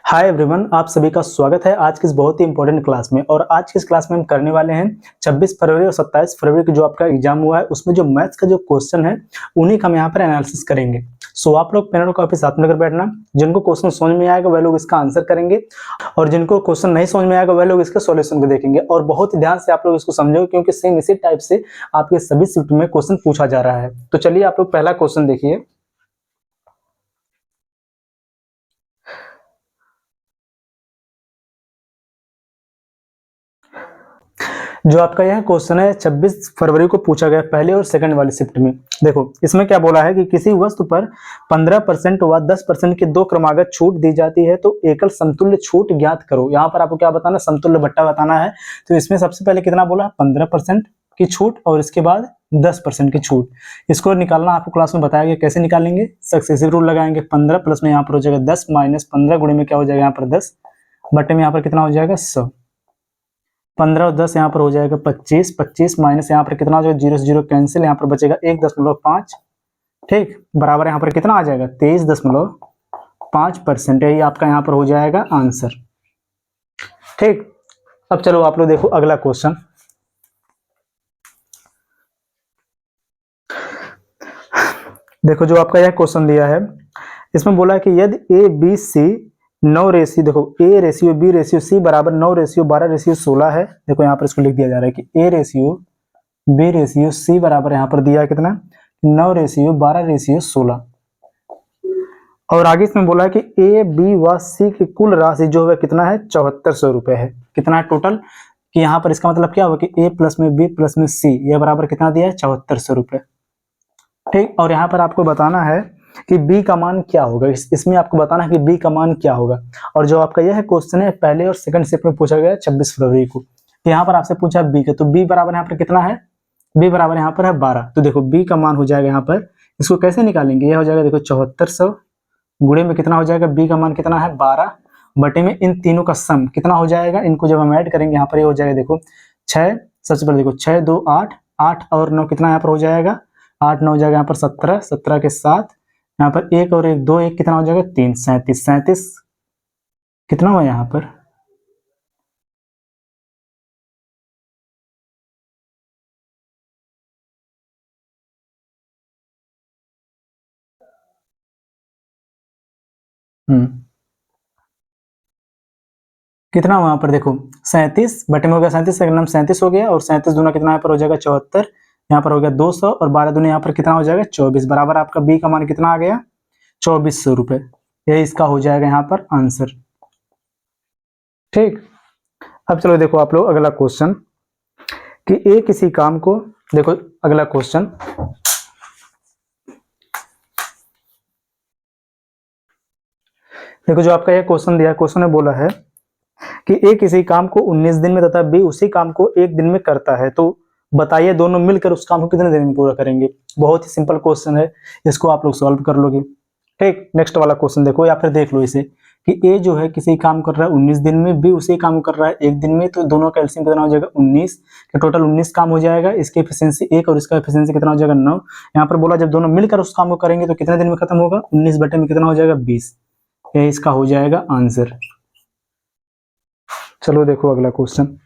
Hi everyone, आप सभी का स्वागत है आज की इस बहुत ही इंपॉर्टेंट क्लास में। और आज की इस क्लास में हम करने वाले हैं 26 फरवरी और 27 फरवरी की जो आपका एग्जाम हुआ है उसमें जो मैथ्स का जो क्वेश्चन है उन्हीं का हम यहाँ पर एनालिसिस करेंगे। सो आप लोग पेन और कॉपी साथ में लेकर बैठना। जिनको क्वेश्चन समझ में आएगा वह लोग इसका आंसर करेंगे और जिनको क्वेश्चन नहीं समझ में आएगा वह लोग इसका सॉल्यूशन को देखेंगे। और बहुत ही ध्यान से आप लोग इसको समझोगे क्योंकि सेम इसी टाइप से आपके सभी शिफ्ट में क्वेश्चन पूछा जा रहा है। तो चलिए आप लोग पहला क्वेश्चन देखिए। जो आपका यह क्वेश्चन है 26 फरवरी को पूछा गया पहले और सेकंड वाली शिफ्ट में। देखो इसमें क्या बोला है कि किसी वस्तु पर 15% व 10% की दो क्रमागत छूट दी जाती है तो एकल समतुल्य छूट ज्ञात करो। यहाँ पर आपको क्या बताना, समतुल्य भट्टा बताना है। तो इसमें सबसे पहले कितना बोला, 15% की छूट और इसके बाद 10% की छूट। इसको निकालना आपको क्लास में बताया गया, कैसे निकालेंगे, सक्सेसिव रूल लगाएंगे। 15 प्लस में यहाँ पर हो जाएगा 10 माइनस 15 गुणे में क्या हो जाएगा यहाँ पर 10 बटे में यहाँ पर कितना हो जाएगा 100। 15 और 10 यहाँ पर हो जाएगा 25, 25 माइनस यहाँ पर कितना हो जाएगा, 0 से 0 कैंसिल, यहाँ पर बचेगा 1.5। ठीक, बराबर यहाँ पर कितना आ जाएगा 23.5%। यही आपका यहाँ पर हो जाएगा आंसर। ठीक, अब चलो आप लोग देखो अगला क्वेश्चन। देखो जो आपका यह क्वेश्चन दिया है इसमें बोला है कि यदि ए बी सी 9 रेशियो, देखो A ratio B ratio C बराबर 9 रेशियो 12 रेशियो 16 है। देखो यहाँ पर इसको लिख दिया जा रहा है कि A ratio B ratio C बराबर यहाँ पर दिया है कितना, 9 रेशियो 12 रेशियो 16। और आगे इसमें बोला है कि ए बी व सी की कुल राशि जो है कितना है, 7400 रुपए है। कितना है टोटल, कि यहाँ पर इसका मतलब क्या हुआ कि ए प्लस में बी प्लस में सी यह बराबर कितना दिया है, 7400 रुपए। ठीक, और यहाँ पर आपको बताना है कि b का मान क्या होगा। इसमें आपको बताना है कि b का मान क्या होगा। और जो आपका यह क्वेश्चन है पहले और सेकंड शिफ्ट में पूछा गया 26 फरवरी को। तो यहाँ पर आपसे पूछा b का, तो b बराबर यहाँ पर कितना है, b बराबर यहाँ पर है 12। तो देखो b का मान हो जाएगा यहाँ पर, इसको कैसे निकालेंगे, यह हो जाएगा देखो 7400 गुणे में कितना हो जाएगा, b का मान कितना है 12 बटे में इन तीनों का सम कितना हो जाएगा। इनको जब हम ऐड करेंगे यहाँ पर ये हो जाएगा देखो 6, सबसे पहले देखो 6 2 8, 8 और 9 कितना यहाँ पर हो जाएगा 8 9 हो जाएगा यहाँ पर 17, 17 के साथ यहाँ पर एक और एक दो, एक कितना हो जाएगा 3, 37, 37 कितना हुआ यहाँ पर, कितना हुआ यहाँ पर देखो 37 बटे में हो गया 37, सेकंड नंबर 37 हो गया और 37 दूना कितना यहाँ पर हो जाएगा 74, यहाँ पर हो गया 200 और 12 दूना यहाँ पर कितना हो जाएगा 24 बराबर आपका बी का मान कितना आ गया 2400 रुपए। यही इसका हो जाएगा यहाँ पर आंसर। ठीक, अब चलो देखो आप लोग अगला क्वेश्चन कि ए किसी काम को, देखो अगला क्वेश्चन, देखो जो आपका यह क्वेश्चन दिया है, क्वेश्चन में बोला है कि ए किसी काम को 19 दिन में तथा बी उसी काम को 1 दिन में करता है तो बताइए दोनों मिलकर उस काम को कितने दिन में पूरा करेंगे। बहुत ही सिंपल क्वेश्चन है, इसको आप लोग सॉल्व कर लोगे। ठीक, नेक्स्ट वाला क्वेश्चन देखो या फिर देख लो इसे कि ए जो है किसी काम कर रहा है 19 दिन में, बी उसी काम कर रहा है 1 दिन में, तो दोनों का एलसीएम कितना हो जाएगा 19, के टोटल 19 काम हो जाएगा। इसकी एफिशिएंसी 1 और इसका एफिशिएंसी कितना हो जाएगा 9। यहाँ पर बोला जब दोनों मिलकर उस काम को करेंगे तो कितने दिन में खत्म होगा, 19 बटे में कितना हो जाएगा 20। यही इसका हो जाएगा आंसर। चलो देखो अगला क्वेश्चन।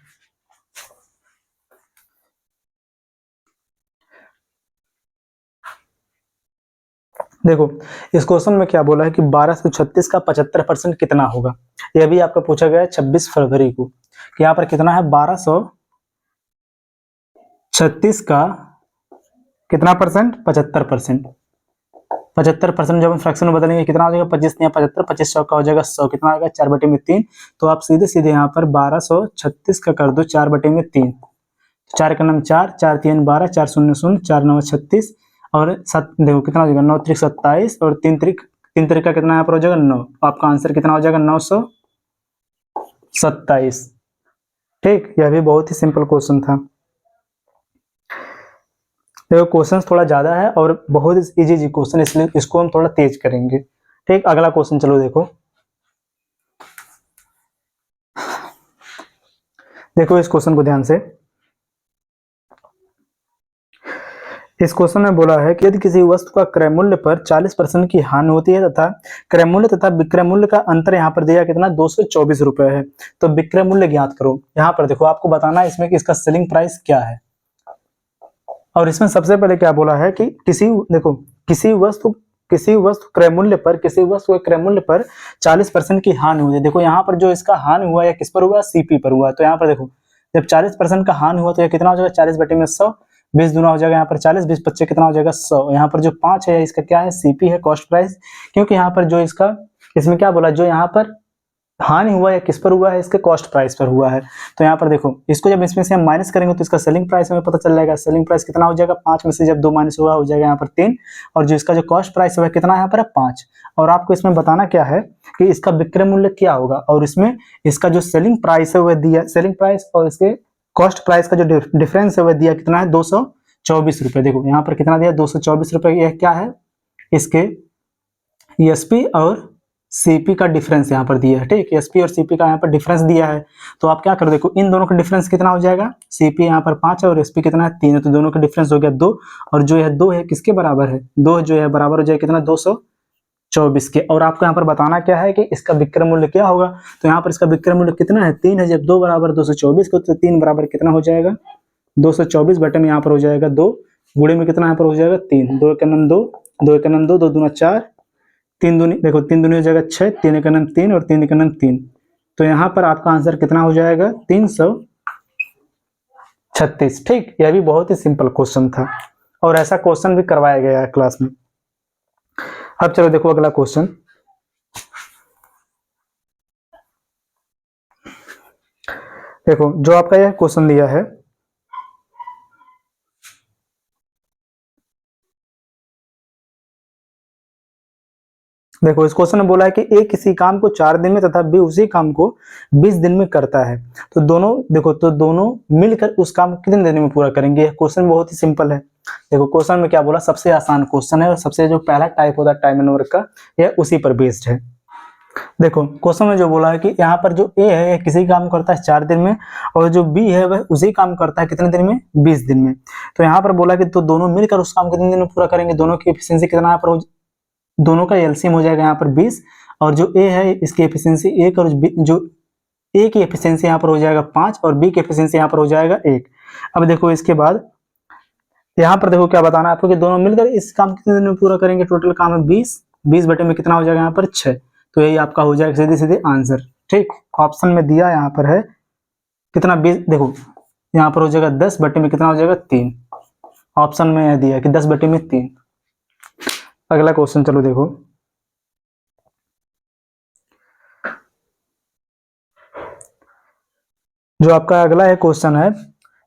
देखो इस क्वेश्चन में क्या बोला है कि 1236 का 75% कितना होगा। यह भी आपका पूछा गया है 26 फरवरी को कि यहाँ पर कितना है 1236 का कितना परसेंट, 75%। 75% जब हम फ्रैक्शन में बदलेंगे कितना हो जाएगा 25 या 75, 25 का हो जाएगा 100, कितना आएगा 4 बटे में 3। तो आप सीधे सीधे यहाँ पर 1236 का कर दो 4 बटे में 3, 4 का नाम 4, 4 3 12, 4 0 0, 4 9 36 और 7 देखो कितना हो जाएगा 9 त्रिक 27 और 3 त्रिक का कितना यहाँ पर हो जाएगा 9। आपका आंसर कितना हो जाएगा 927। ठीक, यह भी बहुत ही सिंपल क्वेश्चन था। देखो क्वेश्चन थोड़ा ज्यादा है और बहुत इजी क्वेश्चन, इसलिए इसको हम थोड़ा तेज करेंगे। ठीक, अगला क्वेश्चन चलो देखो। देखो इस क्वेश्चन को ध्यान से, इस क्वेश्चन में बोला है कि यदि किसी वस्तु का क्रय मूल्य पर 40% की हानि होती है तथा क्रय मूल्य तथा विक्रय मूल्य का अंतर यहाँ पर दिया कितना 224 रुपए है, तो विक्रय मूल्य ज्ञात करो। यहाँ पर देखो आपको बताना है इसमें कि इसका सेलिंग प्राइस क्या है। और इसमें सबसे पहले क्या बोला है कि किसी वस्तु क्रय मूल्य पर 40% की हानि हुई है। देखो यहाँ पर जो इसका हानि हुआ है किस पर हुआ, सीपी पर हुआ। तो यहाँ पर देखो जब 40% का हानि हुआ तो यह कितना हो जाएगा 40/100, 20 दूना हो जाएगा यहाँ पर 40, 20 25 कितना हो जाएगा 100। यहाँ पर जो 5 है इसका क्या है, सीपी है, कॉस्ट प्राइस। क्योंकि यहाँ पर जो इसमें क्या बोला, जो यहाँ पर हानि हुआ है किस पर हुआ है, इसके कॉस्ट प्राइस पर हुआ है। तो यहाँ पर देखो इसको जब इसमें से हम माइनस करेंगे तो इसका सेलिंग प्राइस हमें पता चल जाएगा। सेलिंग प्राइस कितना हो जाएगा, 5 में से जब 2 माइनस हुआ हो जाएगा यहाँ पर 3, और जो इसका जो कॉस्ट प्राइस है कितना यहाँ पर है 5। और आपको इसमें बताना क्या है कि इसका विक्रय मूल्य क्या होगा, और इसमें इसका जो सेलिंग प्राइस है वह दिया, सेलिंग प्राइस और इसके कॉस्ट प्राइस का जो डिफरेंस है वह दिया कितना है 224 रुपए। देखो यहाँ पर कितना दिया 224 रुपए। यह क्या है, इसके एसपी और सीपी का डिफरेंस यहाँ पर दिया है। ठीक, एसपी और सीपी का यहाँ पर डिफरेंस दिया है। तो आप क्या करो, देखो इन दोनों का डिफरेंस कितना हो जाएगा, सीपी यहाँ पर 5 है और एसपी कितना है 3 है, तो दोनों का डिफरेंस हो गया 2। और जो यह 2 है किसके बराबर है, 2 जो है बराबर हो जाएगा कितना 224 के। और आपको यहाँ पर बताना क्या है कि इसका विक्रय मूल्य क्या होगा। तो यहाँ पर इसका विक्रय मूल्य कितना है 3 है। जब 2 बराबर 224 को तो 3 बराबर कितना हो जाएगा 224 बटे में यहाँ पर हो जाएगा 2, गुणे में कितना यहाँ पर हो जाएगा 3, 2 एक 9 2, 2 एक 9 2, 2 दूना 4, 3 दूनी देखो 3 दूनी हो जाएगा 6, 3 एक 9 3 और 3 एक 9 3। तो यहाँ पर आपका आंसर कितना हो जाएगा 336। ठीक, यह भी बहुत ही सिंपल क्वेश्चन था और ऐसा क्वेश्चन भी करवाया गया है क्लास में। अब चलो देखो अगला क्वेश्चन। देखो जो आपका यह क्वेश्चन दिया है, देखो इस क्वेश्चन में बोला है कि ए किसी काम को 4 दिन में तथा बी उसी काम को 20 दिन में करता है, तो दोनों मिलकर उस काम को कितने दिन में पूरा करेंगे। क्वेश्चन बहुत ही सिंपल है। देखो क्वेश्चन में क्या बोला, सबसे आसान क्वेश्चन है और सबसे जो पहला टाइप होता है टाइम एंड वर्क का, यह उसी पर बेस्ड है। देखो क्वेश्चन में जो बोला है कि यहाँ पर जो ए है किसी काम करता है 4 दिन में और जो बी है वह उसी काम करता है कितने दिन में 20 दिन में। तो यहाँ पर बोला कि तो दोनों मिलकर उस काम कितने दिन में पूरा करेंगे, दोनों की एफिशिएंसी कितना यहाँ पर दोनों का एलसीएम हो जाएगा यहाँ पर 20, और जो ए है इसकी एफिशिएंसी 1 और जो ए की एफिशिएंसी यहाँ पर हो जाएगा 5 और बी की एफिशिएंसी यहाँ पर हो जाएगा 1। अब देखो इसके बाद यहाँ पर देखो क्या बताना है आपको कि दोनों मिलकर इस काम कितने दिन में पूरा करेंगे। टोटल काम है 20 बटे में कितना हो जाएगा यहाँ पर 6, तो यही आपका हो जाएगा सीधे सीधे आंसर। ठीक, ऑप्शन में दिया यहाँ पर है कितना 20, देखो यहाँ पर हो जाएगा 10 बटे में कितना हो जाएगा 3, ऑप्शन में दिया कि 10 बटे में 3। अगला क्वेश्चन चलो देखो, जो आपका अगला है क्वेश्चन है,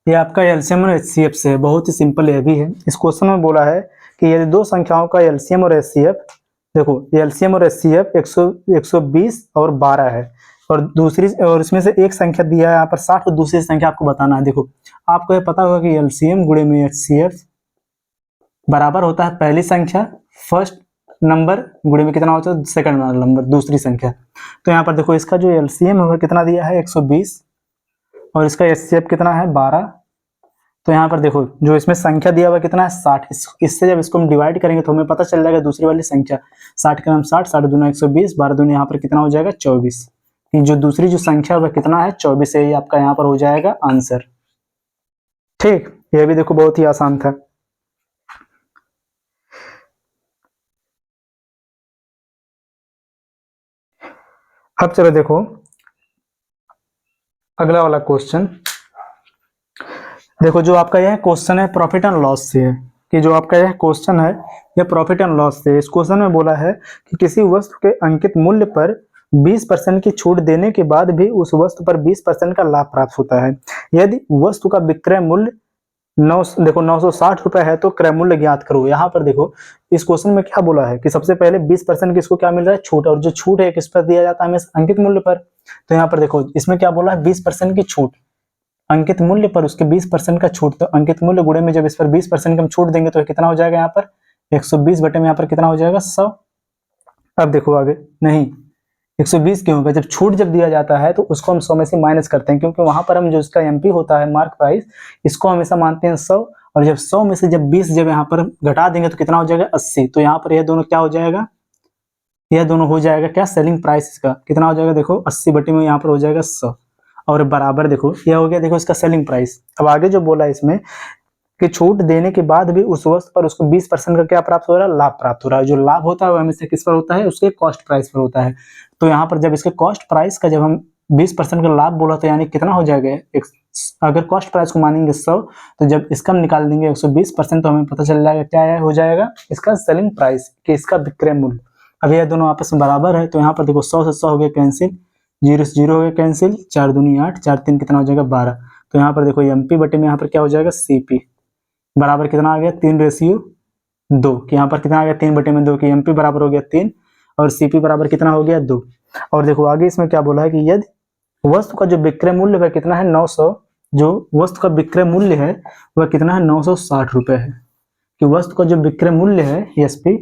ये आपका एलसीएम और एचसीएफ से है। बहुत ही सिंपल ये भी है। इस क्वेश्चन में बोला है कि यदि दो संख्याओं का एलसीएम और एचसीएफ, देखो एलसीएम और एचसीएफ 120 और 12 है, और इसमें से एक संख्या दिया है यहाँ पर 60 और दूसरी संख्या आपको बताना है। देखो आपको ये पता होगा कि एलसीएम गुणे में एचसीएफ बराबर होता है पहली संख्या फर्स्ट नंबर गुणे में कितना होता है सेकंड नंबर दूसरी संख्या। तो यहाँ पर देखो इसका जो एलसीएम है कितना दिया है 120 और इसका एचसीएफ कितना है 12। तो यहाँ पर देखो जो इसमें संख्या दिया हुआ कितना है 60, इससे जब इसको हम डिवाइड करेंगे तो हमें पता चल जाएगा दूसरी वाली संख्या 60 का नाम 60, 60 दूना 120, 12 दूना यहाँ पर कितना हो जाएगा 24। जो दूसरी जो संख्या वह कितना है 24 है, ये आपका यहाँ पर हो जाएगा आंसर। ठीक, ये भी देखो बहुत ही आसान था। अब चलो देखो अगला वाला क्वेश्चन। देखो जो आपका यह क्वेश्चन है प्रॉफिट एंड लॉस से है, कि जो आपका यह क्वेश्चन है यह प्रॉफिट एंड लॉस से। इस क्वेश्चन में बोला है कि किसी वस्तु के अंकित मूल्य पर 20% की छूट देने के बाद भी उस वस्तु पर 20% का लाभ प्राप्त होता है। यदि वस्तु का विक्रय मूल्य 960 रुपए है तो क्रय मूल्य ज्ञात करो। यहाँ पर देखो इस क्वेश्चन में क्या बोला है कि सबसे पहले 20% किसको क्या मिल रहा है छूट, और जो छूट है किस पर दिया जाता है हमें अंकित मूल्य पर। तो यहाँ पर देखो इसमें क्या बोला है 20% की छूट अंकित मूल्य पर, उसके 20% का छूट, तो अंकित मूल्य गुणे में जब इस पर 20% हम छूट देंगे तो कितना हो जाएगा यहाँ पर 120 बटे में यहाँ पर कितना हो जाएगा 100। अब देखो आगे नहीं 120 क्यों होगा, जब छूट जब दिया जाता है तो उसको हम 100 में से माइनस करते हैं, क्योंकि वहां पर हम जो इसका एमपी होता है मार्क प्राइस इसको हमेशा मानते हैं 100 और जब 100 में से जब 20 जब यहाँ पर घटा देंगे तो कितना हो जाएगा 80। तो यहाँ पर यह दोनों क्या हो जाएगा, यह दोनों हो जाएगा क्या, सेलिंग प्राइस इसका कितना हो जाएगा, देखो 80 बटे में यहाँ पर हो जाएगा 100 और बराबर देखो यह हो गया देखो इसका सेलिंग प्राइस। अब आगे जो बोला इसमें कि छूट देने के बाद भी उस वस्तु पर उसको 20% का क्या प्राप्त हो रहा है, लाभ प्राप्त हो रहा है। जो लाभ होता है वो हमेशा किस पर होता है, उसके कॉस्ट प्राइस पर होता है। तो यहाँ पर जब इसके कॉस्ट प्राइस का जब हम 20% का लाभ बोला तो यानी कितना हो जाएगा, अगर कॉस्ट प्राइस को मानेंगे 100 तो जब इसका हम निकाल देंगे 120% तो हमें पता चल जाएगा क्या हो जाएगा इसका सेलिंग प्राइस कि इसका विक्रय मूल्य। अब यह दोनों आपस में बराबर है तो यहाँ पर देखो 100 से 100 हो गया कैंसिल, 0 से 0 हो गया कैंसिल, 4 दूनी 8, 4 3 कितना हो जाएगा 12। तो यहाँ पर देखो एमपी बटे में यहाँ पर क्या हो जाएगा सीपी बराबर कितना आ गया 3:2 कि यहाँ पर कितना आ गया 3 बटे में 2 की एमपी बराबर हो गया 3 और सीपी बराबर कितना हो गया 2। और देखो आगे इसमें क्या बोला है कि यदि वस्तु का जो विक्रय मूल्य वह कितना है 900, जो वस्तु का विक्रय मूल्य है वह कितना है 960 रुपए है, कि वस्तु का जो विक्रय मूल्य है एसपी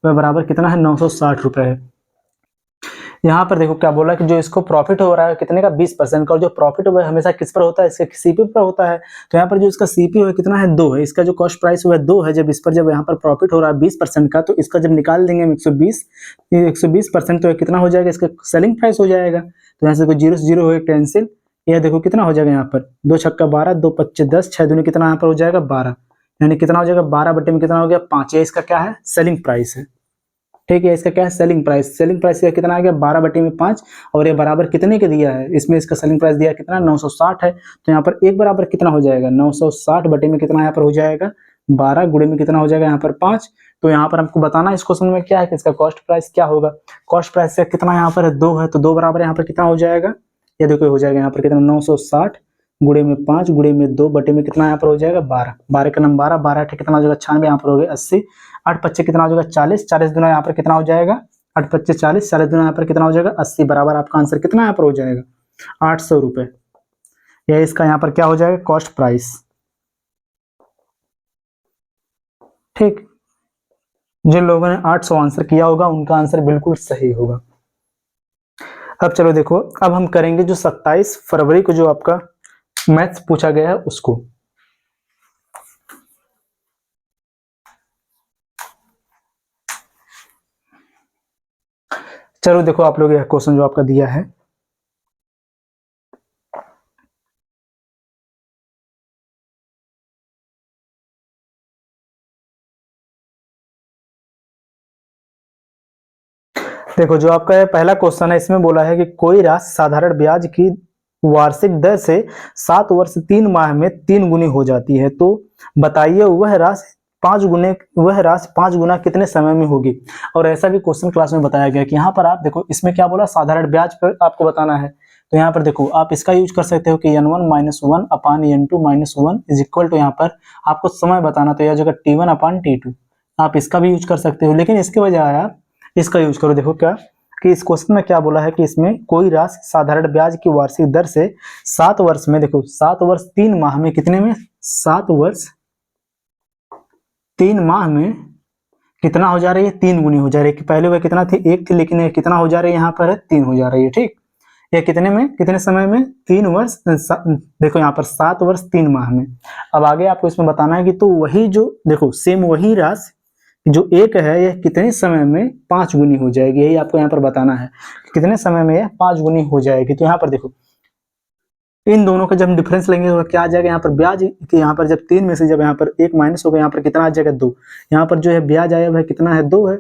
वह बराबर कितना है 960 रुपए है। यहाँ पर देखो क्या बोला कि जो इसको प्रॉफिट हो रहा है कितने का 20% का, और जो प्रॉफिट है हमेशा किस पर होता है, इसके सीपी पर होता है। तो यहाँ पर जो इसका सीपी है कितना है 2 है, इसका जो कॉस्ट प्राइस है 2 है। जब इस पर जब यहाँ पर प्रॉफिट हो रहा है 20% का तो इसका जब निकाल देंगे हम 120% तो कितना हो जाएगा, इसका सेलिंग प्राइस हो जाएगा। तो यहाँ से 0 से 0 हो गया कैंसिल, यह देखो कितना हो जाएगा यहाँ पर 2 छक्का 12, 2 पच्चे 10, 6 दूनी कितना यहाँ पर हो जाएगा 12, यानी कितना हो जाएगा 12 बटे में कितना हो गया 5। ये इसका क्या है सेलिंग प्राइस है, ठीक है। इसका क्या है सेलिंग प्राइस, सेलिंग प्राइस का कितना आ गया 12 बटे में 5 और ये बराबर कितने के दिया है, इसमें इसका सेलिंग प्राइस दिया कितना 960 है। तो यहाँ पर एक बराबर कितना हो जाएगा 960 बटे में कितना यहाँ पर हो जाएगा 12 गुणे में कितना हो जाएगा यहाँ पर 5। तो यहाँ पर हमको बताना इस क्वेश्चन में क्या है कि इसका कॉस्ट प्राइस क्या होगा। कॉस्ट प्राइस का कितना यहाँ पर 2 है तो 2 बराबर यहाँ पर कितना हो जाएगा, ये देखो हो जाएगा यहाँ पर कितना 960 गुणे में 5 गुणे में 2 बटे में कितना यहाँ पर हो जाएगा 12, 12 का नंबर 12, 12 कितना हो जाएगा 96, यहाँ पर हो गया 80, 8 पच्चे कितना हो जाएगा 40, 40 दुना यहाँ पर कितना हो जाएगा 8 पच्चे 40, 40 दुना यहाँ पर कितना हो जाएगा 80, बराबर आपका आंसर कितना यहाँ पर हो जाएगा 800 रुपये। यह इसका यहाँ पर क्या हो जाएगा कॉस्ट प्राइस, ठीक। जिन लोगों ने 800 आंसर किया होगा उनका आंसर बिल्कुल सही होगा। अब चलो देखो, अब हम करेंगे जो 27 फरवरी को जो आपका मैथ्स पूछा गया है उसको। चलो देखो आप लोग यह क्वेश्चन जो आपका दिया है, देखो जो आपका यह पहला क्वेश्चन है इसमें बोला है कि कोई राशि साधारण ब्याज की वार्षिक दर से 7 वर्ष 3 माह में 3 गुनी हो जाती है, तो बताइए वह राशि 5 गुना कितने समय में होगी। और ऐसा भी क्वेश्चन क्लास में बताया गया कि यहाँ पर आप देखो इसमें क्या बोला साधारण ब्याज पर आपको बताना है। तो यहाँ पर देखो आप इसका यूज कर सकते हो कि n1 - 1 upon n2 - 1 is equal to यहाँ पर आपको समय बताना, तो यह जगह t1 अपान t2 आप इसका भी यूज कर सकते हो, लेकिन इसके बजाय आप इसका यूज करो। देखो क्या कि इस क्वेश्चन में क्या बोला है कि इसमें कोई राशि साधारण ब्याज की वार्षिक दर से 7 वर्ष में, देखो 7 वर्ष 3 माह में कितने में 7 वर्ष 3 माह में कितना हो जा रही है 3 गुनी हो जा रही है, कि पहले वह कितना थी 1 थी लेकिन ये कितना हो जा रही है यहाँ पर 3 हो जा रही है, ठीक। ये कितने में कितने समय में 3 वर्ष, देखो यहाँ पर 7 वर्ष 3 माह में। अब आगे आपको इसमें बताना है कि तो वही जो देखो सेम वही राशि जो 1 है यह कितने समय में 5 गुनी हो जाएगी, यही आपको यहाँ पर बताना है कितने समय में यह 5 गुनी हो जाएगी। तो यहाँ पर देखो इन दोनों का जब हम डिफरेंस लेंगे तो क्या आ जाएगा यहाँ पर ब्याज कि यहाँ पर जब 3 में से जब यहाँ पर 1 माइनस होगा यहाँ पर कितना आ जाएगा 2, यहाँ पर जो है ब्याज आया वह कितना है 2 है,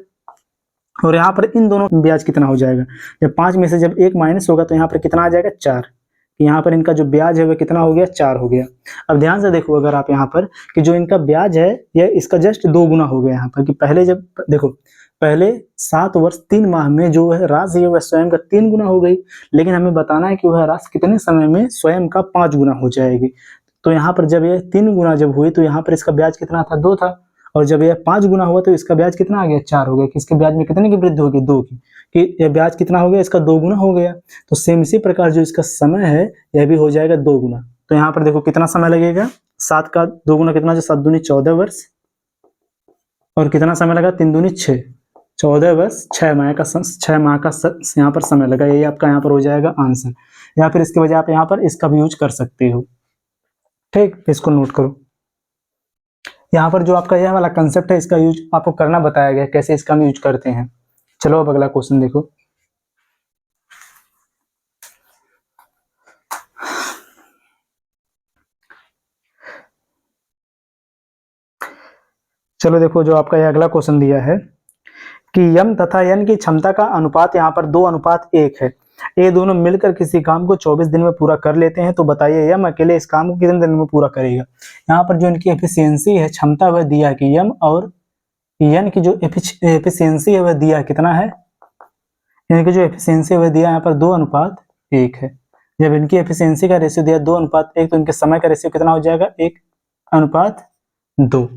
और यहाँ पर इन दोनों ब्याज कितना हो जाएगा, जब 5 में से जब 1 माइनस होगा तो यहाँ पर कितना आ जाएगा 4, यहाँ पर इनका जो ब्याज है वह कितना हो गया 4 हो गया। अब ध्यान से देखो अगर आप यहाँ पर कि जो इनका ब्याज है यह इसका जस्ट 2 गुना हो गया यहाँ पर, कि पहले जब देखो पहले 7 वर्ष 3 माह में जो है राशि है वह स्वयं का 3 गुना हो गई, लेकिन हमें बताना है कि वह राशि कितने समय में स्वयं का 5 गुना हो जाएगी। तो यहाँ पर जब यह 3 गुना जब हुई तो यहाँ पर इसका ब्याज कितना था 2 था, और जब यह 5 गुना हुआ तो इसका ब्याज कितना आ गया 4 हो गया, कि इसके ब्याज में कितने की वृद्धि होगी 2 की, कि यह ब्याज कितना हो गया इसका 2 गुना हो गया। तो सेम इसी प्रकार जो इसका समय है यह भी हो जाएगा 2 गुना। तो यहाँ पर देखो कितना समय लगेगा 7 का 2 गुना कितना, जो 7 दूनी 14 वर्ष, और कितना समय लगा 3 दूनी 6, 14 वर्ष 6 माह का यहाँ पर समय लगा। यही आपका यहाँ पर हो जाएगा आंसर, या फिर इसके वजह आप यहाँ पर इसका भी यूज कर सकते हो, ठीक। इसको नोट करो। यहाँ पर जो आपका यह वाला कंसेप्ट है इसका यूज आपको करना बताया गया है, कैसे इसका हम यूज करते हैं। चलो अब अगला क्वेश्चन देखो। चलो देखो जो आपका यह अगला क्वेश्चन दिया है कि यम तथा यन की क्षमता का अनुपात यहाँ पर 2:1 है। ये दोनों मिलकर किसी काम को 24 दिन में पूरा कर लेते हैं, तो बताइए यम अकेले इस काम को कितने दिन में पूरा करेगा। यहाँ पर जो इनकी एफिशिएंसी है, क्षमता, वह दिया है कि यम और यन की जो एफिशिएंसी है वह दिया है कितना है, इनकी जो एफिशिएंसी है वह दिया यहाँ पर 2:1 है। जब इनकी एफिशिएंसी का रेशियो दिया 2:1 तो इनके समय का रेशियो कितना हो जाएगा, 1:2।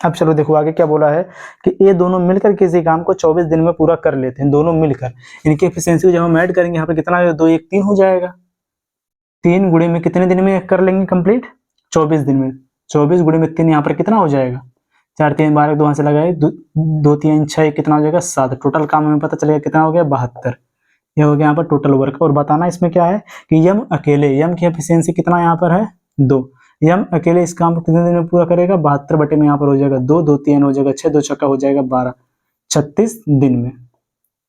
अब चलो देखो आगे क्या बोला है कि ये दोनों मिलकर किसी काम को 24 दिन में पूरा कर लेते हैं, दोनों मिलकर। इनकी एफिशिएंसी को जब हम ऐड करेंगे यहाँ पर कितना है, 2 1 3 हो जाएगा। 3 गुणे में कितने दिन में कर लेंगे कंप्लीट, 24 दिन में। 24 गुणे में 3 यहाँ पर कितना हो जाएगा, 4 3 12 2 से लगाए 2 3 6 कितना हो जाएगा, 7। टोटल काम हमें पता चलेगा कितना हो गया, 72। ये हो गया यहाँ पर टोटल वर्क। और बताना इसमें क्या है कि यम अकेले, यम की एफिशिएंसी कितना यहाँ पर है, 2। यम अकेले इस काम को कितने दिन में पूरा करेगा, 72 बटे में यहाँ पर हो जाएगा 2, 2 3 हो जाएगा 6, 2 छक्का हो जाएगा 12, 36 दिन में।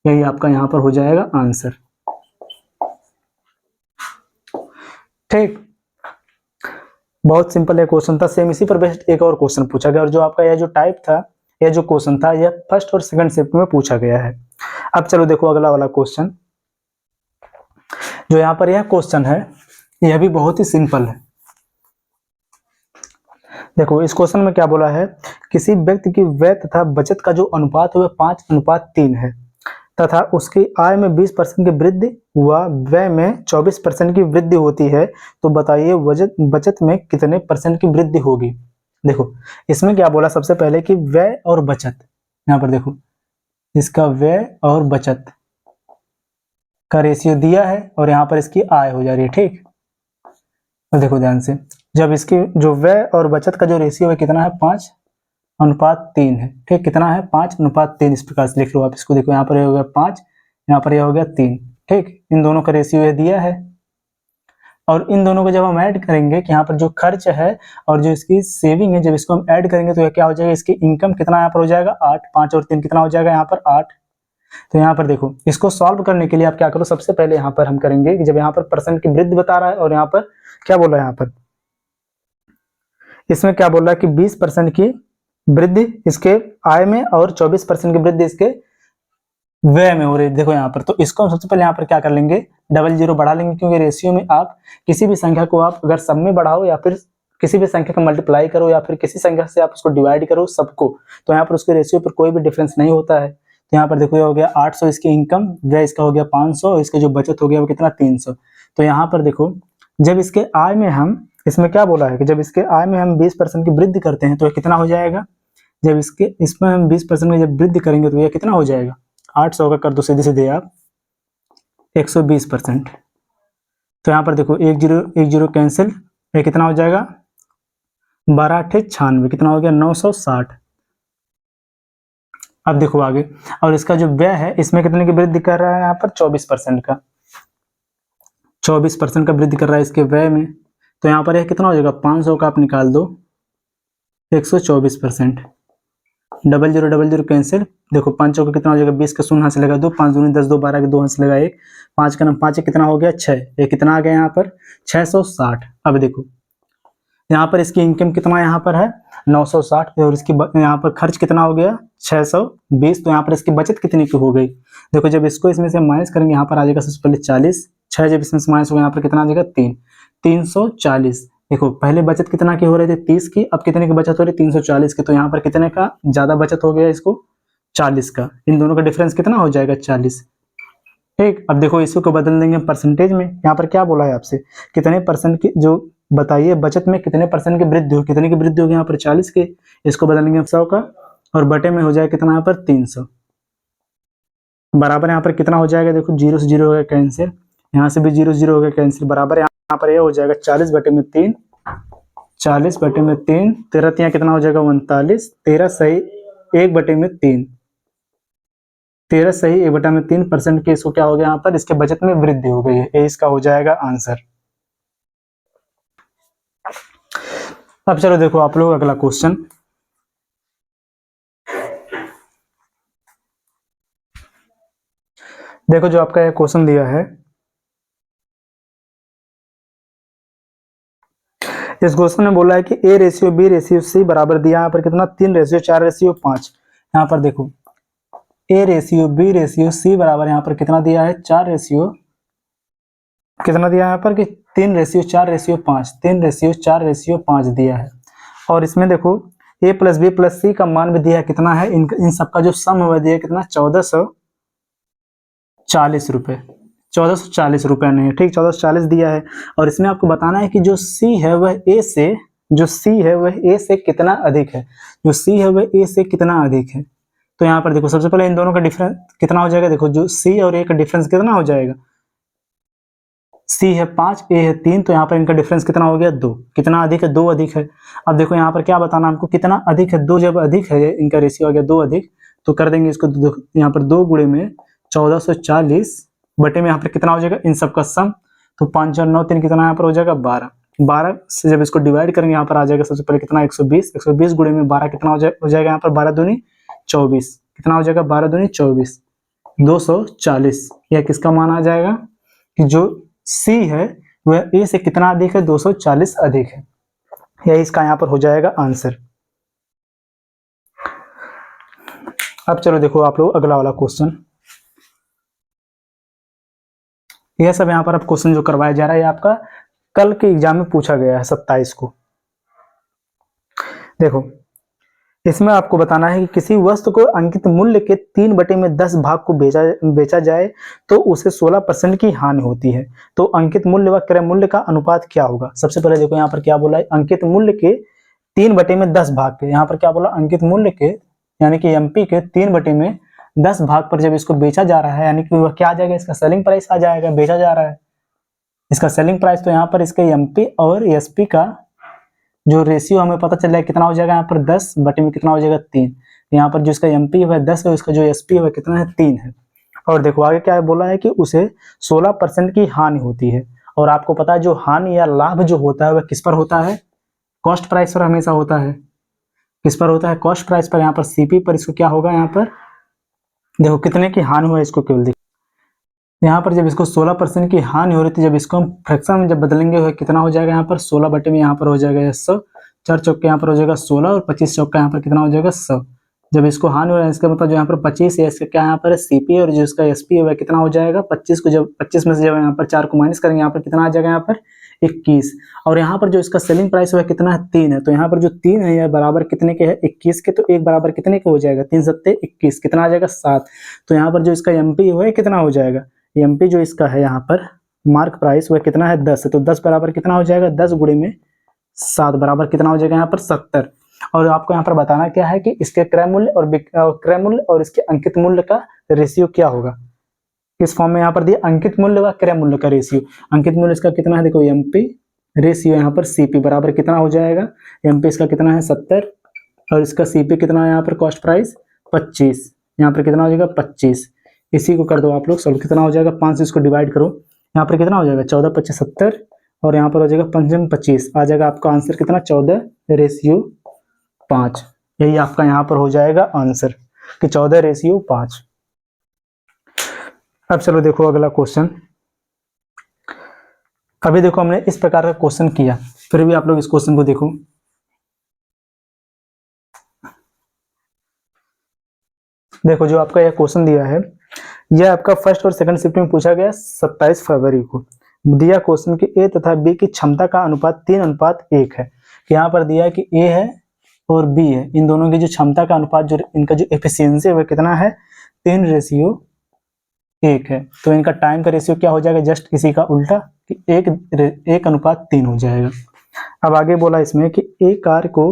यही आपका यहाँ पर हो जाएगा आंसर। ठीक, बहुत सिंपल है क्वेश्चन था। सेम इसी पर बेस्ड एक और क्वेश्चन पूछा गया, और जो आपका यह जो टाइप था, यह जो क्वेश्चन था, यह फर्स्ट और सेकंड शिफ्ट में पूछा गया है। अब चलो देखो अगला वाला क्वेश्चन। जो यहाँ पर यह क्वेश्चन है यह भी बहुत ही सिंपल है। देखो इस क्वेश्चन में क्या बोला है, किसी व्यक्ति की व्यय तथा बचत का जो अनुपात है वह 5:3 है तथा उसकी आय में 20% की वृद्धि व व्यय में 24% की वृद्धि होती है, तो बताइए बचत में कितने परसेंट की वृद्धि होगी। देखो इसमें क्या बोला, सबसे पहले कि व्यय और बचत, यहाँ पर देखो इसका व्यय और बचत का रेशियो दिया है और यहाँ पर इसकी आय हो जा रही है। ठीक, तो देखो ध्यान से, जब इसकी जो व्यय और बचत का जो रेशियो है कितना है, 5:3 है। ठीक, कितना है, 5:3। इस प्रकार से लिख लो आप इसको। देखो यहाँ पर हो गया 5, यहाँ पर यह हो गया 3। ठीक, इन दोनों का रेशियो ये दिया है, और इन दोनों को जब हम ऐड करेंगे कि यहाँ पर जो खर्च है और जो इसकी सेविंग है, जब इसको हम ऐड करेंगे तो यह क्या हो जाएगा, इसकी इनकम कितना यहाँ पर हो जाएगा, 8। 5 और 3 कितना हो जाएगा यहाँ पर, 8। तो यहाँ पर देखो इसको सॉल्व करने के लिए आप क्या करो, सबसे पहले यहाँ पर हम करेंगे कि जब यहाँ पर परसेंट की वृद्धि बता रहा है और यहाँ पर क्या बोल रहा है, यहाँ पर इसमें क्या बोल रहा है कि 20% की वृद्धि इसके आय में और 24% की वृद्धि इसके व्यय में हो रही है। देखो यहाँ पर, तो इसको हम सबसे पहले यहाँ पर क्या कर लेंगे, डबल जीरो बढ़ा लेंगे, क्योंकि रेशियो में आप किसी भी संख्या को आप अगर सब में बढ़ाओ या फिर किसी भी संख्या का मल्टीप्लाई करो या फिर किसी संख्या से आप उसको डिवाइड करो सबको, तो यहाँ पर उसके रेशियो पर कोई भी डिफरेंस नहीं होता है। तो यहाँ पर देखो ये हो गया 800 इसकी इनकम, व्यय इसका हो गया 500, इसका जो बचत हो गया वो कितना, 300। तो यहाँ पर देखो जब इसके आय में हम, इसमें क्या बोला है कि जब इसके आय में हम 20% की वृद्धि करते हैं तो ये कितना हो जाएगा, जब इसमें हम 20% की जब वृद्धि करेंगे तो ये कितना हो जाएगा, 800 का कर दो सीधे सीधे आप 120%। तो यहाँ पर देखो 1 0 कैंसिल, ये कितना हो जाएगा, 12 8 96, कितना हो गया, 960। अब देखो आगे, और इसका जो व्यय है इसमें कितने की वृद्धि कर रहा है, यहाँ पर 24% का, 24% का वृद्धि कर रहा है इसके व्यय में। तो यहाँ पर यह कितना हो जाएगा, 500 का आप निकाल दो, 124%। डबल जीरो कैंसिल, देखो 5 का कितना हो जाएगा, 20 का शून्य हाथ से लगा 2, 5 दूनी 10, 2 12 के 2 हाथ से लगा 1, 5 का 5 कितना हो गया, 6। ये कितना आ गया यहाँ पर, 660। अब देखो यहाँ पर इसकी इनकम कितना यहाँ पर है, 960, और इसकी यहाँ पर खर्च कितना हो गया, 620। तो यहाँ पर इसकी बचत कितनी की हो गई, देखो जब इसको इसमें से माइनस करेंगे यहाँ पर आ जाएगा सबसे पहले 40, 6 जब इसमें से माइनस होगा यहाँ पर कितना आ जाएगा, 340। देखो पहले बचत कितना की हो रही थी, 30 की, अब कितने की बचत हो रही है, 340 की। तो यहाँ पर कितने का ज्यादा बचत हो गया, इसको 40 का। इन दोनों का डिफरेंस कितना हो जाएगा, 40। ठीक, अब देखो इसको बदल देंगे परसेंटेज में। यहाँ पर क्या बोला है आपसे, कितने परसेंट की, जो बताइए बचत में कितने परसेंट की वृद्धि हो, कितने की वृद्धि होगी यहाँ पर, 40 की। इसको बदलेंगे 100 का, और बटे में हो जाएगा कितना यहाँ पर, 300, बराबर यहाँ पर कितना हो जाएगा, देखो 0 से 0 हो गया कैंसिल, यहाँ से भी 0 से 0 हो गया कैंसिल, बराबर यहाँ पर यह हो जाएगा 40 बटे में 3, 40 बटे में 3, 13 3 कितना हो जाएगा, 39, 13 सही 1 बटे में 3, 13 सही 1 बटा में 3% की इसको क्या हो गया यहाँ पर, इसके बचत में वृद्धि हो गई है। ये इसका हो जाएगा आंसर। अब चलो देखो आप लोग अगला क्वेश्चन। देखो जो आपका ये क्वेश्चन दिया है, इस क्वेश्चन में बोला है कि A ratio B ratio C बराबर दिया, यहाँ पर कितना 3 रेशियो 4 रेशियो 5। यहाँ पर देखो A ratio B ratio C बराबर यहाँ पर कितना दिया है 4 रेशियो कितना दिया है यहाँ पर कि 3 रेशियो 4 रेशियो 5, 3 रेशियो 4 रेशियो 5 दिया है। और इसमें देखो ए प्लस बी प्लस सी का मान भी दिया है कितना है, इन सबका जो सम हुआ दिया है कितना 1440 रुपये, 1440 रुपये नहीं है, ठीक 1440 दिया है। और इसमें आपको बताना है कि जो सी है वह ए से कितना अधिक है, जो सी है वह ए से कितना अधिक है। तो यहाँ पर देखो सबसे पहले इन दोनों का डिफरेंस कितना हो जाएगा, देखो जो सी और ए का डिफरेंस कितना हो जाएगा, सी है 5 ए है 3, तो यहाँ पर इनका डिफरेंस कितना हो गया 2, कितना अधिक है 2 अधिक है। अब देखो यहाँ पर क्या बताना हमको कितना अधिक है, 2 जब अधिक है इनका रेशियो आ गया 2 अधिक, तो कर देंगे इसको यहाँ पर 2 गुणे में 1440 बटे में यहाँ पर कितना हो जाएगा इन सब का सम, तो 5 और 9 3 कितना यहाँ पर हो जाएगा 12, 12 से जब इसको डिवाइड करेंगे यहाँ पर आ जाएगा सबसे पहले कितना 120, 120 गुणे में 12 कितना हो जाएगा यहाँ पर 12 दूनी 24, कितना हो जाएगा 12 दूनी 24, 240। यह किसका मान आ जाएगा कि जो सी है वह ए से कितना अधिक है 240 अधिक है, यही इसका यहाँ पर हो जाएगा आंसर। अब चलो देखो आप लोग अगला वाला क्वेश्चन, यह सब यहाँ पर अब क्वेश्चन जो करवाया जा रहा है आपका कल के एग्जाम में पूछा गया है 27 को। देखो इसमें आपको बताना है कि किसी वस्तु को अंकित मूल्य के 3/10 भाग को बेचा जाए तो उसे 16% की हानि होती है, तो अंकित मूल्य व क्रय मूल्य का अनुपात क्या होगा। सबसे पहले देखो यहाँ पर क्या बोला है, अंकित मूल्य के 3/10 भाग के, यहाँ पर क्या बोला अंकित मूल्य के यानी कि एमपी के 3/10 भाग पर जब इसको बेचा जा रहा है, यानी कि वह क्या आ जाएगा, इसका सेलिंग प्राइस आ जाएगा, बेचा जा रहा है इसका सेलिंग प्राइस। तो यहाँ पर इसके एमपी और एसपी का जो रेशियो हमें पता चल रहा है कितना हो जाएगा यहाँ पर 10 बटे में कितना हो जाएगा 3, यहाँ पर जो इसका एमपी है 10 है, इसका जो एसपी है कितना है 3 है। और देखो आगे क्या बोला है कि उसे 16% की हानि होती है, और आपको पता है जो हानि या लाभ जो होता है वह किस पर होता है, कॉस्ट प्राइस पर हमेशा होता है, किस पर होता है कॉस्ट प्राइस पर। यहाँ पर सीपी पर इसको क्या होगा, यहाँ पर देखो कितने की हानि हुआ है इसको केवल देखो, यहाँ पर जब इसको 16% की हानि हो रही थी, जब इसको हम फ्रैक्शन में जब बदलेंगे हुए कितना हो जाएगा यहाँ पर 16 बटे में यहाँ पर हो जाएगा 100, 4 चौके यहाँ पर हो जाएगा 16 और 25 चौका यहाँ पर कितना हो जाएगा 100। जब इसको हानि हो रहा है इसका मतलब जो यहाँ पर 25 है, इसका क्या यहाँ पर सीपी और जो इसका एसपी है वह कितना हो जाएगा 25 को जब 25 में से जब यहाँ पर 4 को माइनस करेंगे यहाँ पर कितना आ जाएगा यहाँ पर 21। और यहाँ पर जो इसका सेलिंग प्राइस है कितना है 3 है, तो यहाँ पर जो 3 है यह बराबर कितने के है 21 के, तो एक बराबर कितने के हो जाएगा 3 सत्ते 21, कितना आ जाएगा 7। तो यहाँ पर जो इसका एमपी है कितना हो जाएगा, एमपी जो इसका है यहाँ पर मार्क प्राइस वह कितना है 10 है, तो 10 बराबर कितना हो जाएगा 10 गुणे में 7 बराबर कितना हो जाएगा यहाँ पर 70। और आपको यहाँ पर बताना क्या है कि इसके क्रय मूल्य और इसके अंकित मूल्य का रेशियो क्या होगा। इस फॉर्म में यहाँ पर दिया अंकित मूल्य व क्रय मूल्य का रेशियो, अंकित मूल्य इसका कितना है देखो एमपी, रेशियो यहाँ पर सीपी बराबर कितना हो जाएगा, एमपी इसका कितना है 70 और इसका सीपी कितना है यहाँ पर कॉस्ट प्राइस 25, यहाँ पर कितना हो जाएगा 25। इसी को कर दो आप लोग सॉल्व, कितना हो जाएगा 5 से इसको डिवाइड करो, यहाँ पर कितना हो जाएगा 14 25 70 और यहाँ पर हो जाएगा 5 में 25, आ जाएगा आपका आंसर कितना 14:5। यही आपका यहाँ पर हो जाएगा आंसर कि 14:5। अब चलो देखो अगला क्वेश्चन, अभी देखो हमने इस प्रकार का क्वेश्चन किया, फिर भी आप लोग इस क्वेश्चन को देखो। देखो जो आपका यह क्वेश्चन दिया है यह आपका फर्स्ट और सेकंड शिफ्ट में पूछा गया 27 फरवरी को। दिया क्वेश्चन की ए तथा बी की क्षमता का अनुपात 3:1 है। यहाँ पर दिया है कि ए है और बी है, इन दोनों की जो क्षमता का अनुपात जो इनका जो एफिशिएंसी है वह कितना है 3:1 है। तो इनका टाइम का रेशियो क्या हो जाएगा, जस्ट इसी का उल्टा कि 1:3 हो जाएगा। अब आगे बोला इसमें कि एक कार्य को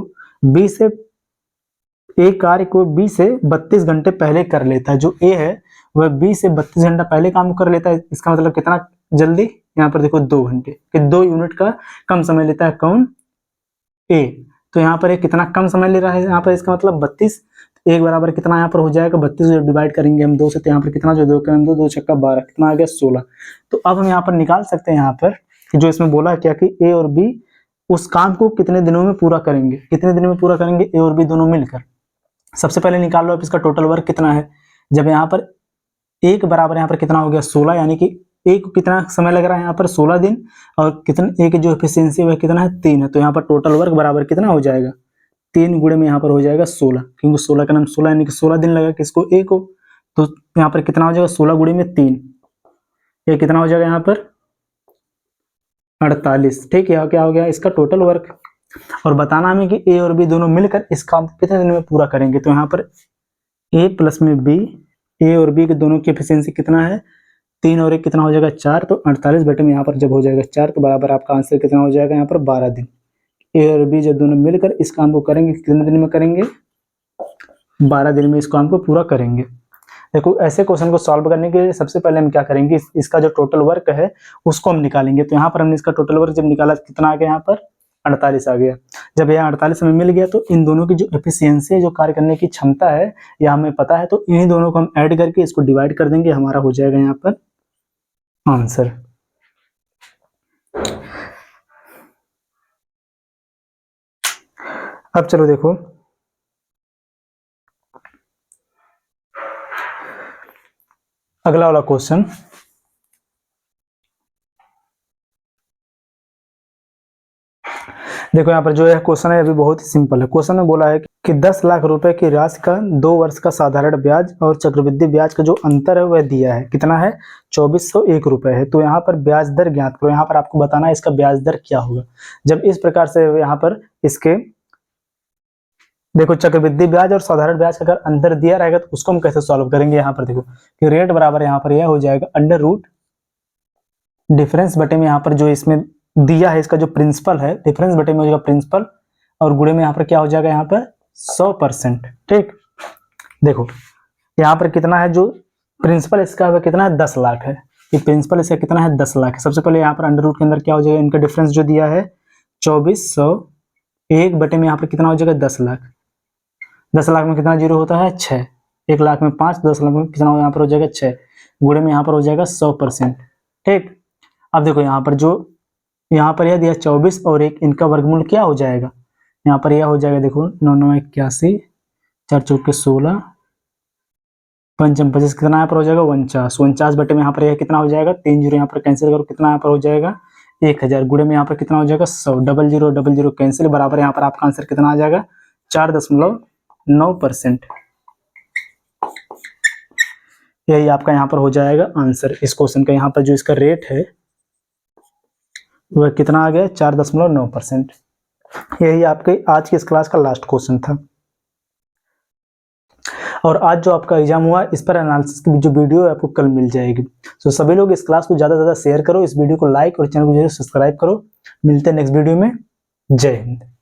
बी से 32 घंटे पहले कर लेता है, जो ए है वह बी से 32 घंटा पहले काम कर लेता है, इसका मतलब कितना जल्दी, यहाँ पर देखो 2 घंटे कि 2 यूनिट का कम समय लेता है कौन, ए। तो यहाँ पर कितना कम समय ले रहा है, यहाँ पर इसका मतलब 32, एक बराबर कितना यहाँ पर हो जाएगा 32 जो डिवाइड करेंगे हम 2 से, तो यहाँ पर कितना जो 2 करेंगे 2 2 छक्का 12, कितना आ गया 16। तो अब हम यहाँ पर निकाल सकते हैं यहाँ पर जो इसमें बोला है क्या कि ए और बी उस काम को कितने दिनों में पूरा करेंगे, कितने दिनों में पूरा करेंगे ए और बी दोनों मिलकर। सबसे पहले निकाल लो अब इसका टोटल वर्क कितना है, जब यहाँ पर एक बराबर यहाँ पर कितना हो गया 16, यानी कि एक को कितना समय लग रहा है यहाँ पर 16 दिन, और कितना एक जो एफिशिएंसी है कितना है 3 है, तो यहाँ पर टोटल वर्क बराबर कितना हो जाएगा 3 गुणे में यहाँ पर हो जाएगा 16, क्योंकि 16 का नाम 16 यानी कि 16 दिन लगा किसको ए को, तो यहाँ पर कितना हो जाएगा 16 गुणे में 3, ये कितना हो जाएगा यहाँ पर 48। ठीक है, क्या हो गया इसका टोटल वर्क। और बताना हमें कि ए और बी दोनों मिलकर इस काम को कितने दिन में पूरा करेंगे, तो यहाँ पर ए प्लस में बी, ए और बी के दोनों की एफिशिएंसी कितना है 3 और 1 कितना हो जाएगा 4, तो 48 बटे में यहाँ पर जब हो जाएगा 4 तो बराबर आपका आंसर कितना हो जाएगा यहाँ पर 12 दिन। ए और बी जब दोनों मिलकर इस काम को करेंगे कितने दिन में करेंगे 12 दिन में इस काम को पूरा करेंगे। देखो ऐसे क्वेश्चन को सॉल्व करने के लिए सबसे पहले हम क्या करेंगे, इसका जो टोटल वर्क है उसको हम निकालेंगे। तो यहाँ पर हमने इसका टोटल वर्क जब निकाला कितना आ गया यहाँ पर 48 आ गया। जब यह 48 हमें मिल गया तो इन दोनों की जो एफिशिएंसी है, जो कार्य करने की क्षमता है, यह हमें पता है, तो इन्हीं दोनों को हम ऐड करके इसको डिवाइड कर देंगे, हमारा हो जाएगा यहाँ पर आंसर। अब चलो देखो अगला वाला क्वेश्चन। देखो यहाँ पर जो है क्वेश्चन है अभी बहुत ही सिंपल है। क्वेश्चन में बोला है कि 10 लाख रुपए की राशि का 2 वर्ष का साधारण ब्याज और चक्रवृद्धि ब्याज का जो अंतर है वह दिया है, कितना है 2401 रुपए है। तो यहाँ पर ब्याज दर ज्ञात करो। यहाँ पर आपको बताना है इसका ब्याज दर क्या होगा। जब इस प्रकार से यहाँ पर इसके देखो चक्रवृद्धि ब्याज और साधारण ब्याज का अगर अंतर दिया रहेगा तो उसको हम कैसे सॉल्व करेंगे। यहाँ पर देखो कि रेट बराबर यहाँ पर यह हो जाएगा अंडर रूट डिफरेंस बटे में यहाँ पर जो इसमें दिया है इसका जो प्रिंसिपल है, डिफरेंस बटे में हो जाएगा प्रिंसिपल, और गुणे में यहाँ पर क्या हो जाएगा यहाँ पर 100%। ठीक, देखो यहाँ पर कितना है जो प्रिंसिपल इसका है कितना है 10 लाख है, ये प्रिंसिपल इसका कितना है 10 लाख है। सबसे पहले यहाँ पर अंडर रूट के अंदर क्या हो जाएगा, इनका डिफरेंस जो दिया है 2401 बटे में यहाँ पर कितना हो जाएगा 10 लाख। 10 लाख में कितना जीरो होता है 6, 1 लाख में 5, 10 लाख में कितना यहाँ पर हो जाएगा 6, गुणे में यहाँ पर हो जाएगा 100%। ठीक, अब देखो यहाँ पर जो यहाँ पर यह दिया 24 और 1, इनका वर्गमूल क्या हो जाएगा, यहाँ पर यह हो जाएगा देखो 9 9 81, 4 चौके 16, 5 25 कितना यहाँ पर हो जाएगा 49, 49 बटे में यहाँ पर यह कितना हो जाएगा 3 जीरो यहाँ पर कैंसिल करो, कितना यहाँ पर हो जाएगा 1000, गुणे में यहाँ पर कितना हो जाएगा 100, 0000 कैंसिल, बराबर यहाँ पर आपका आंसर कितना आ जाएगा 4.9%। यही आपका यहाँ पर हो जाएगा आंसर इस क्वेश्चन का। यहाँ पर जो इसका रेट है वह कितना आ गया 4.9%। यही आपके आज की इस क्लास का लास्ट क्वेश्चन था। और आज जो आपका एग्जाम हुआ इस पर एनालिसिस की जो वीडियो है आपको कल मिल जाएगी। तो सभी लोग इस क्लास को ज़्यादा से ज़्यादा शेयर करो, इस वीडियो को लाइक और चैनल को जरूर सब्सक्राइब करो। मिलते हैं नेक्स्ट वीडियो में। जय हिंद।